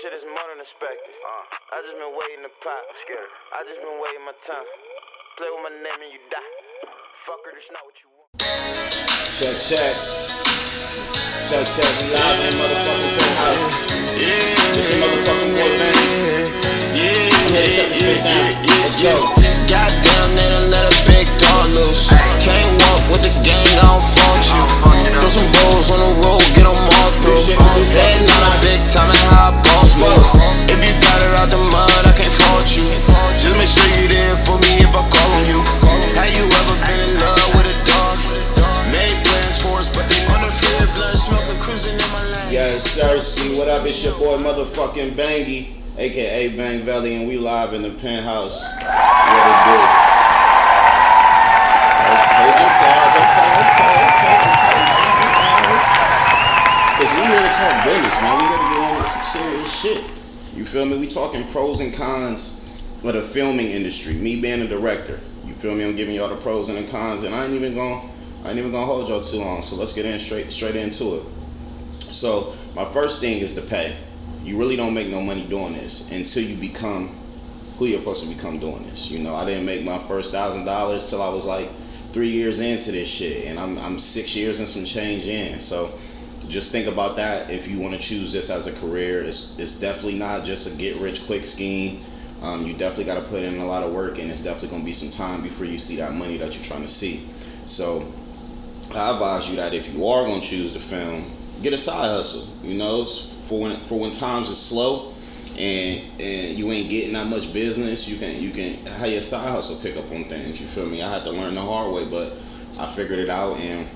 shit is more than expected. I just been waiting to pop. I just been waiting my time. Play with my name and you die. Fucker, that's not what you want. Check. We live in the motherfucking penthouse. This your motherfucking boy, man. I'm here to shut this bitch down. Let's go. Goddamn, they done let a big dog loose. Can't walk with the gang, I don't fault you. Throw some balls on the road, get them all through. Heading on a big time and how I boss move. If you got it out the mud, I can't fault you. Just make sure you there for me if I call on you. Have you ever been in love with a dog? Made plans for us, but they under fear, blood smoking, cruising in my lane. Yes, Sirski, what up? It's your boy, motherfucking Bangy, aka Bang Valley, and we live in the penthouse. What it do? Hold your applause. Okay. Cause we here to talk business, man. We here to get on with some serious shit. You feel me? We talking pros and cons of the filming industry. Me being a director. You feel me? I'm giving y'all the pros and the cons, and I ain't even gonna hold y'all too long. So let's get in straight into it. So my first thing is the pay. You really don't make no money doing this until you become who you're supposed to become doing this. You know, I didn't make my first $1,000 till I was like 3 years into this shit, and I'm 6 years and some change in. So just think about that if you want to choose this as a career. It's definitely not just a get rich quick scheme. You definitely got to put in a lot of work, and it's definitely going to be some time before you see that money that you're trying to see. So I advise you that if you are going to choose to film, get a side hustle. You know, for when times is slow and you ain't getting that much business, you can have your side hustle pick up on things. You feel me? I had to learn the hard way, but I figured it out, and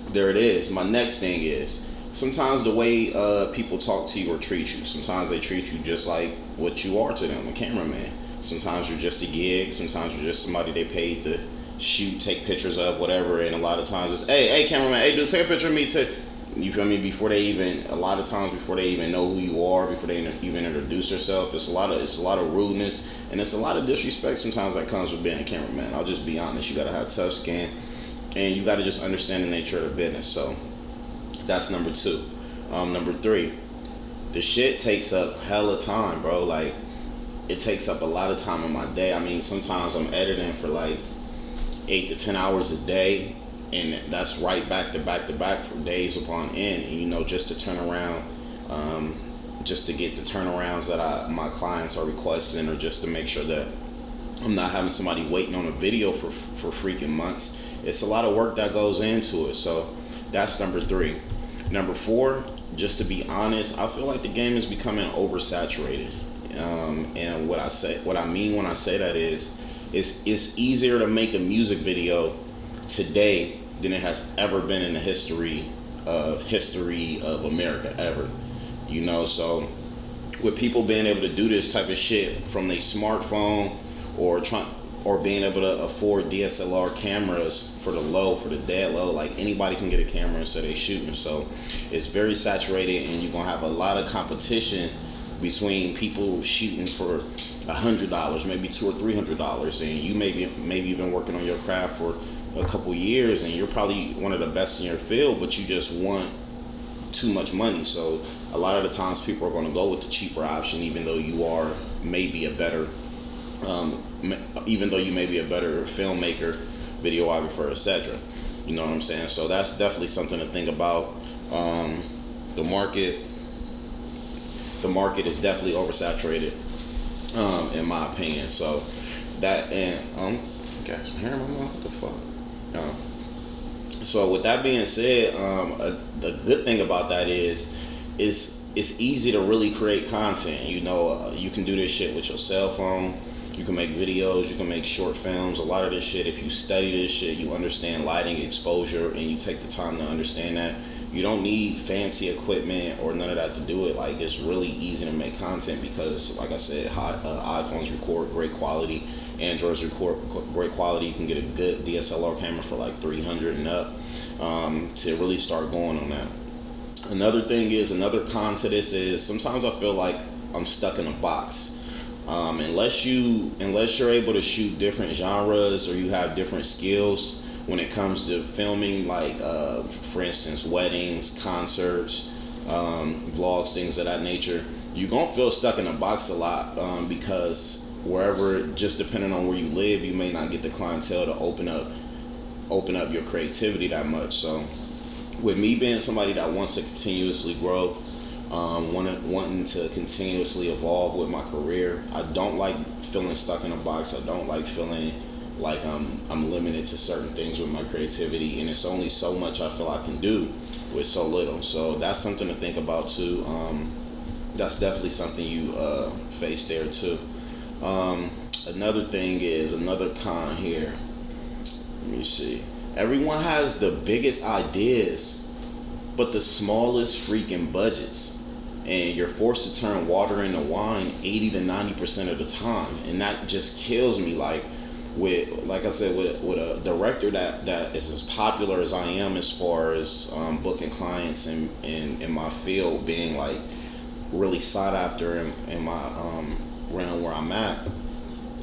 there it is. My next thing is, sometimes the way people talk to you or treat you, sometimes they treat you just like what you are to them, a cameraman. Sometimes you're just a gig, sometimes you're just somebody they paid to shoot, take pictures of, whatever, and a lot of times it's, hey cameraman, hey dude, take a picture of me too. You feel me? A lot of times before they even know who you are, before they even introduce themselves, it's a lot of rudeness, and it's a lot of disrespect sometimes that comes with being a cameraman. I'll just be honest. You gotta have tough skin, and you gotta just understand the nature of the business. So that's number 2. Number 3, the shit takes up hella time, bro. Like, it takes up a lot of time in my day. I mean, sometimes I'm editing for like 8 to 10 hours a day, and that's right back to back for days upon end. And you know, just to turn around, just to get the turnarounds that my clients are requesting, or just to make sure that I'm not having somebody waiting on a video for freaking months. It's a lot of work that goes into it. So that's number 3. Number 4, just to be honest, I feel like the game is becoming oversaturated. And what I mean when I say that is, it's easier to make a music video today than it has ever been in the history of America ever. You know, so with people being able to do this type of shit from their smartphone, or being able to afford DSLR cameras for the dead low, like anybody can get a camera and say they shooting. So it's very saturated, and you're gonna have a lot of competition between people shooting for $100, maybe $200 or $300, and you maybe you've been working on your craft for a couple years, and you're probably one of the best in your field, but you just want too much money. So a lot of the times people are going to go with the cheaper option, even though you are maybe a better filmmaker, videographer, etc. You know what I'm saying? So that's definitely something to think about. The market is definitely oversaturated, in my opinion. So that, and got some hair in my mouth. What the fuck? So with that being said, the good thing about that is it's easy to really create content. You know, you can do this shit with your cell phone. You can make videos, you can make short films. A lot of this shit, if you study this shit, you understand lighting, exposure, and you take the time to understand that. You don't need fancy equipment or none of that to do it. Like, it's really easy to make content because, like I said, iPhones record great quality, Androids record great quality. You can get a good DSLR camera for like $300 and up to really start going on that. Another con to this is, sometimes I feel like I'm stuck in a box. Unless you're able to shoot different genres, or you have different skills when it comes to filming, like for instance, weddings, concerts, vlogs, things of that nature, you're gonna feel stuck in a box a lot, because wherever, just depending on where you live, you may not get the clientele to open up your creativity that much. So with me being somebody that wants to continuously grow, wanting to continuously evolve with my career, I don't like feeling stuck in a box. I don't like feeling like I'm limited to certain things with my creativity, and it's only so much I feel I can do with so little. So that's something to think about too. That's definitely something you face there too. Another thing is, another con here. Let me see. Everyone has the biggest ideas, but the smallest freaking budgets. And you're forced to turn water into wine 80 to 90% of the time. And that just kills me. Like I said, with a director that is as popular as I am, as far as booking clients in my field, being like really sought after in my realm where I'm at,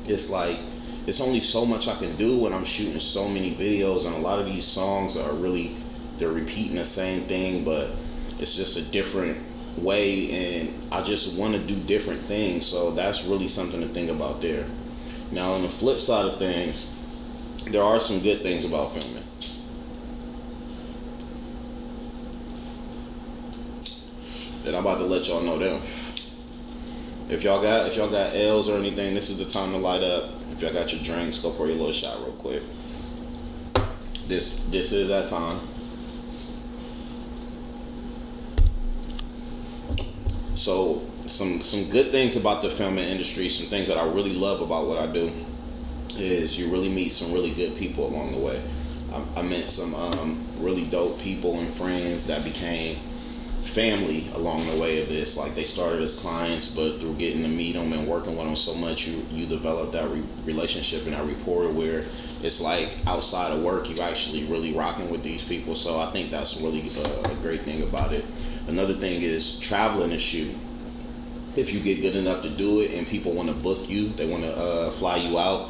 it's like, it's only so much I can do when I'm shooting so many videos, and a lot of these songs are really, they're repeating the same thing, but it's just a different way, and I just want to do different things. So that's really something to think about there. Now, on the flip side of things, there are some good things about filming. And I'm about to let y'all know them. If y'all got L's or anything, this is the time to light up. If y'all got your drinks, go pour your little shot real quick. This is that time. So some good things about the filming industry, some things that I really love about what I do, is you really meet some really good people along the way. I met some really dope people and friends that became family along the way of this. Like, they started as clients, but through getting to meet them and working with them so much, you develop that relationship and that rapport where it's like outside of work, you actually really rocking with these people. So I think that's really a great thing about it. Another thing is traveling and shoot. If you get good enough to do it and people want to book you, they want to fly you out,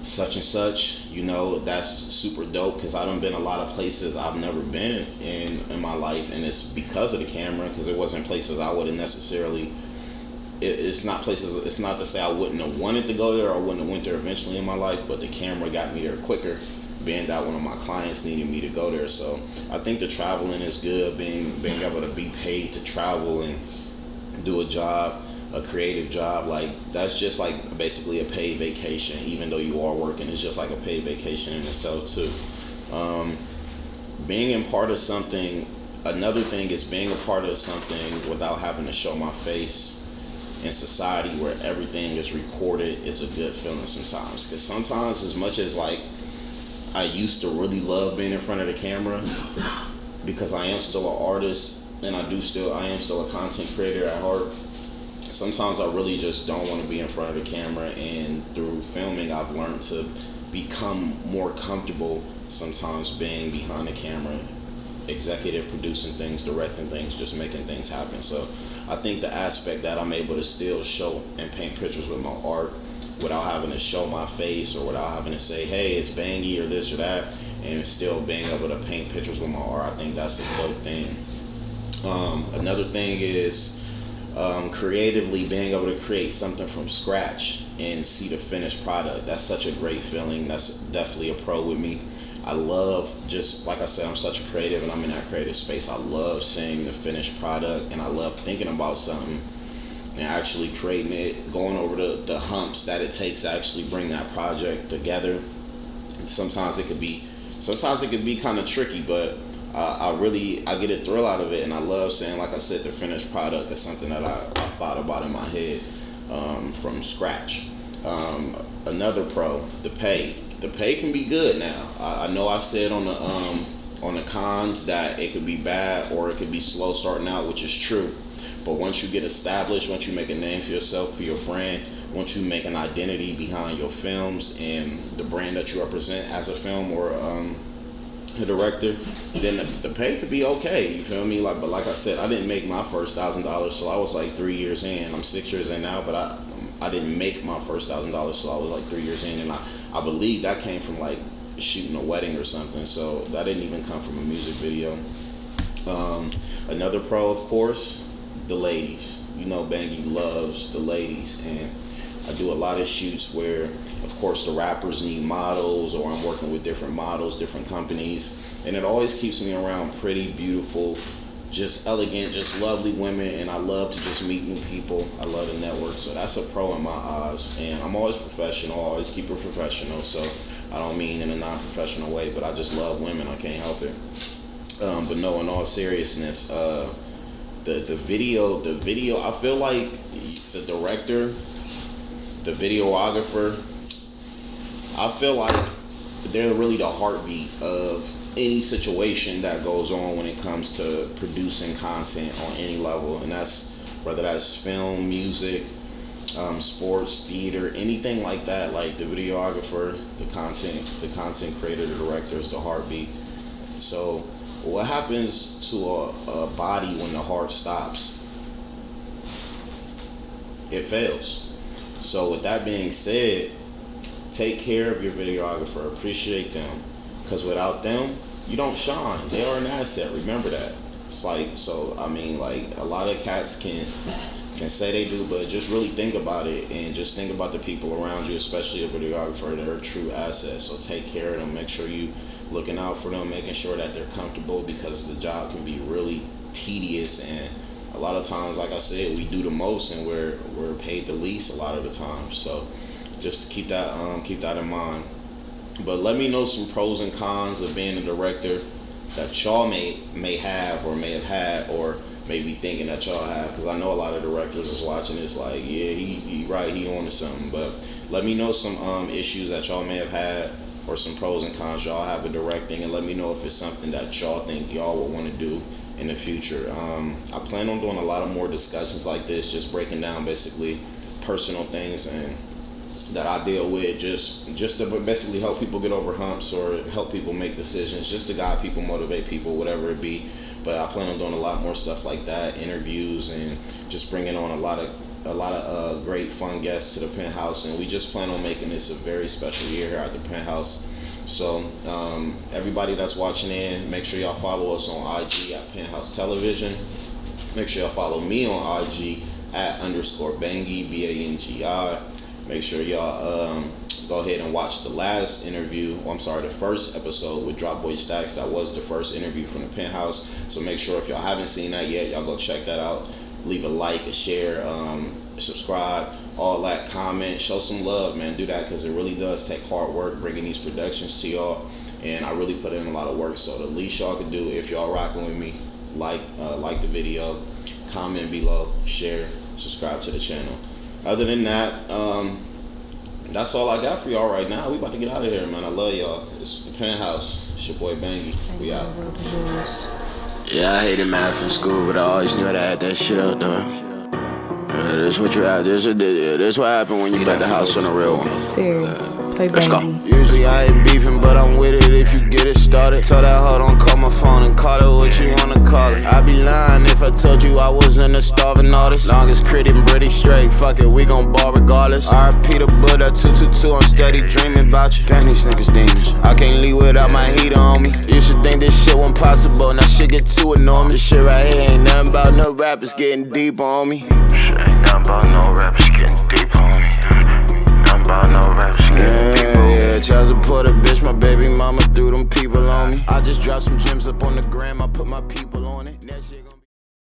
such and such, you know, that's super dope, because I done been a lot of places I've never been in my life, and it's because of the camera, because it wasn't places I wouldn't necessarily, it's not to say I wouldn't have wanted to go there or wouldn't have went there eventually in my life, but the camera got me there quicker, being that one of my clients needed me to go there. So I think the traveling is good, being able to be paid to travel and do a job, a creative job, like that's just like basically a paid vacation. Even though you are working, it's just like a paid vacation in itself too. Being a part of something, another thing is being a part of something without having to show my face in society where everything is recorded is a good feeling sometimes. Because sometimes, as much as like I used to really love being in front of the camera, because I am still an artist and I am still a content creator at heart, sometimes I really just don't want to be in front of the camera. And through filming, I've learned to become more comfortable sometimes being behind the camera, executive producing things, directing things, just making things happen. So I think the aspect that I'm able to still show and paint pictures with my art without having to show my face or without having to say, hey, it's bangy or this or that, and still being able to paint pictures with my art, I think that's a dope thing. Another thing is creatively being able to create something from scratch and see the finished product. That's such a great feeling. That's definitely a pro with me. I love, just like I said, I'm such a creative and I'm in that creative space. I love seeing the finished product, and I love thinking about something and actually creating it, going over the humps that it takes to actually bring that project together. Sometimes it could be kind of tricky, but I get a thrill out of it, and I love saying, like I said, the finished product is something that I thought about in my head from scratch. Another pro, the pay. The pay can be good now. I know I said on the cons that it could be bad or it could be slow starting out, which is true. But once you get established, once you make a name for yourself, for your brand, once you make an identity behind your films and the brand that you represent as a film or a director, then the pay could be okay. You feel me? But like I said, I didn't make my first $1,000, so I was like 3 years in. I'm 6 years in now, but I didn't make my first $1,000, so I was like 3 years in, and I believe that came from like shooting a wedding or something. So that didn't even come from a music video. Another pro, of course, the ladies. you know Bangy loves the ladies, and I do a lot of shoots where, of course, the rappers need models, or I'm working with different models, different companies, and it always keeps me around pretty beautiful, just elegant, just lovely women, and I love to just meet new people. I love the network, so that's a pro in my eyes. And I'm always professional, always keep it professional, so I don't mean in a non-professional way, but I just love women, I can't help it. But no, in all seriousness, the video, I feel like the director, the videographer, I feel like they're really the heartbeat of any situation that goes on when it comes to producing content on any level, and that's whether that's film, music, sports, theater, anything like that. Like the videographer, the content creator, the director is the heartbeat. So what happens to a body when the heart stops? It fails. So with that being said, take care of your videographer, appreciate them, because without them, you don't shine. They are an asset, remember that. It's like, so I mean, like, a lot of cats can say they do, but just really think about it, and just think about the people around you, especially a videographer. They're a true asset, so take care of them. Make sure you looking out for them, making sure that they're comfortable, because the job can be really tedious, and a lot of times, like I said, we do the most and we're paid the least a lot of the time. So just keep that in mind. But let me know some pros and cons of being a director that y'all may have, or may have had, or may be thinking that y'all have, because I know a lot of directors is watching this like, yeah, he right, he on to something. But let me know some issues that y'all may have had, or some pros and cons y'all have with directing, and let me know if it's something that y'all think y'all would want to do in the future. I plan on doing a lot of more discussions like this, just breaking down basically personal things and that I deal with, just to basically help people get over humps, or help people make decisions, just to guide people, motivate people, whatever it be. But I plan on doing a lot more stuff like that, interviews, and just bringing on a lot of great fun guests to the Penthouse. And we just plan on making this a very special year here at the Penthouse. So everybody that's watching in, make sure y'all follow us on IG at Penthouse Television. Make sure y'all follow me on IG at _Bangy, BANGI. Make sure y'all go ahead and watch the last interview, the first episode with Drop Boy Stacks. That was the first interview from the Penthouse. So make sure, if y'all haven't seen that yet, y'all go check that out. Leave a like, a share, subscribe, all that, comment, show some love, man. Do that, because it really does take hard work bringing these productions to y'all, and I really put in a lot of work. So the least y'all can do, if y'all rocking with me, like the video, comment below, share, subscribe to the channel. Other than that, that's all I got for y'all right now. We about to get out of here, man. I love y'all. It's the Penthouse. It's your boy Bangy. We out. Yeah, I hated math in school, but I always knew how to add that shit up, though. This what you have. This what happened when you bet the house on a real one. Let's go. Usually I ain't beefing, but I'm with it if you get it started. Tell that hoe don't call my phone and call it what you wanna call it. I'd be lying if I told you I wasn't a starving artist. Long as Crit and Britty straight, fuck it, we gon' ball regardless. R.I.P. the Buddha, 222, I'm steady dreaming about you. Damn, these niggas demons. I can't leave without my heater on me. You should think this shit wasn't possible, now shit get too enormous. This shit right here ain't nothing about no rappers getting deep on me. Shit ain't nothing about no rappers getting deep on me. Nothing about no rappers getting deep on me. Yeah, child support a bitch, my baby mama threw them people on me. I just dropped some gems up on the gram, I put my people on it.